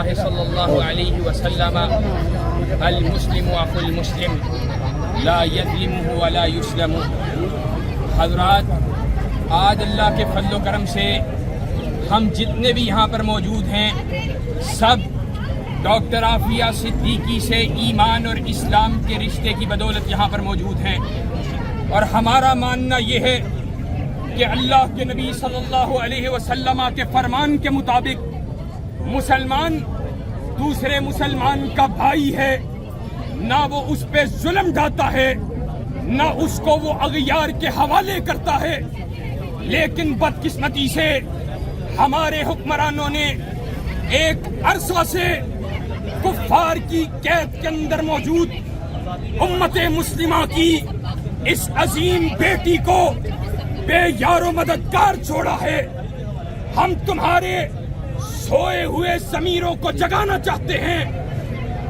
اللہ صلی اللہ علیہ وسلم المسلم اخو المسلم لا یظلمہ ولا یسلم۔ حضرات، آج اللہ کے فضل و کرم سے ہم جتنے بھی یہاں پر موجود ہیں سب ڈاکٹر عافیہ صدیقی سے ایمان اور اسلام کے رشتے کی بدولت یہاں پر موجود ہیں، اور ہمارا ماننا یہ ہے کہ اللہ کے نبی صلی اللہ علیہ وسلم کے فرمان کے مطابق مسلمان دوسرے مسلمان کا بھائی ہے، نہ وہ اس پہ ظلم ڈھاتا ہے، نہ اس کو وہ اغیار کے حوالے کرتا ہے۔ لیکن بدقسمتی سے ہمارے حکمرانوں نے ایک عرصہ سے کفار کی قید کے اندر موجود امت مسلمہ کی اس عظیم بیٹی کو بے یار و مددگار چھوڑا ہے۔ ہم تمہارے سوئے ہوئے ضمیروں کو جگانا چاہتے ہیں،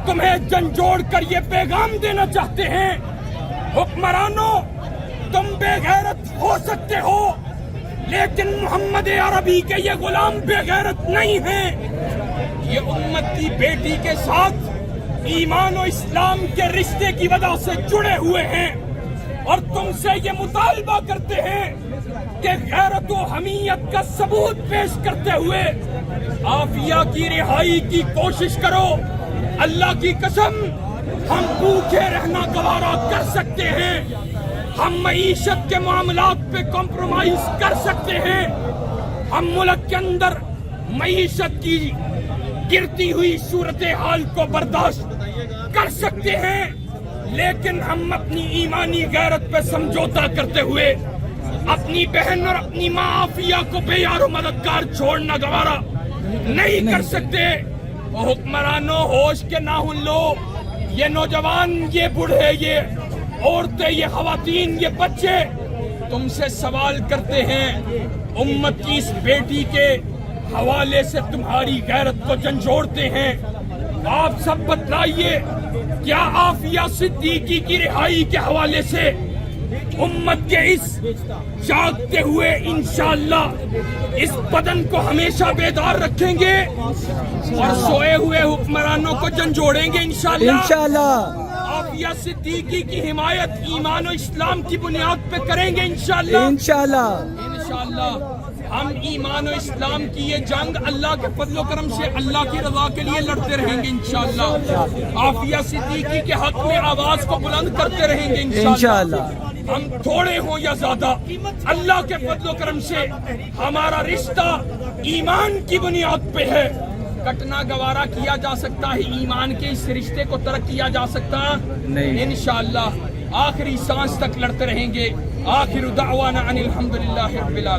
تمہیں جھنجھوڑ کر یہ پیغام دینا چاہتے ہیں، حکمرانوں تم بے غیرت ہو سکتے ہو لیکن محمد عربی کے یہ غلام بے غیرت نہیں ہیں۔ یہ امت کی بیٹی کے ساتھ ایمان و اسلام کے رشتے کی وجہ سے جڑے ہوئے ہیں، اور تم سے یہ مطالبہ کرتے ہیں کہ غیرت و حمیت کا ثبوت پیش کرتے ہوئے عافیہ کی رہائی کی کوشش کرو۔ اللہ کی قسم ہم بھوکے رہنا گوارا کر سکتے ہیں، ہم معیشت کے معاملات پہ کمپرومائز کر سکتے ہیں، ہم ملک کے اندر معیشت کی گرتی ہوئی صورتحال کو برداشت کر سکتے ہیں، لیکن ہم اپنی ایمانی غیرت پہ سمجھوتا کرتے ہوئے اپنی بہن اور اپنی ماں عافیہ کو بے یار و مددگار چھوڑنا گوارا نہیں کر سکتے۔ حکمرانوں ہوش کے ناخن لو، یہ نوجوان، یہ بوڑھے، یہ عورتیں، یہ خواتین، یہ بچے تم سے سوال کرتے ہیں، امت کی اس بیٹی کے حوالے سے تمہاری غیرت کو جھنجھوڑتے ہیں۔ آپ سب بتلائیے، کیا عافیہ صدیقی کی رہائی کے حوالے سے امت کے اس جاگتے ہوئے انشاءاللہ اس بدن کو ہمیشہ بیدار رکھیں گے اور سوئے ہوئے حکمرانوں کو جھنجھوڑیں گے انشاءاللہ؟ عافیہ صدیقی کی حمایت ایمان و اسلام کی بنیاد پہ کریں گے انشاءاللہ۔ ہم ایمان و اسلام کی یہ جنگ اللہ کے فضل و کرم سے اللہ کی رضا کے لیے لڑتے رہیں گے انشاءاللہ۔ عافیہ صدیقی کے حق میں آواز کو بلند کرتے رہیں گے انشاءاللہ۔ ہم تھوڑے ہوں یا زیادہ، اللہ کے فضل و کرم سے ہمارا رشتہ ایمان کی بنیاد پہ ہے۔ کٹنا گوارا کیا جا سکتا ہے، ایمان کے اس رشتے کو ترک کیا جا سکتا نہیں۔ انشاءاللہ آخری سانس تک لڑتے رہیں گے۔ آخر دعوانا ان الحمدللہ رب العالمین۔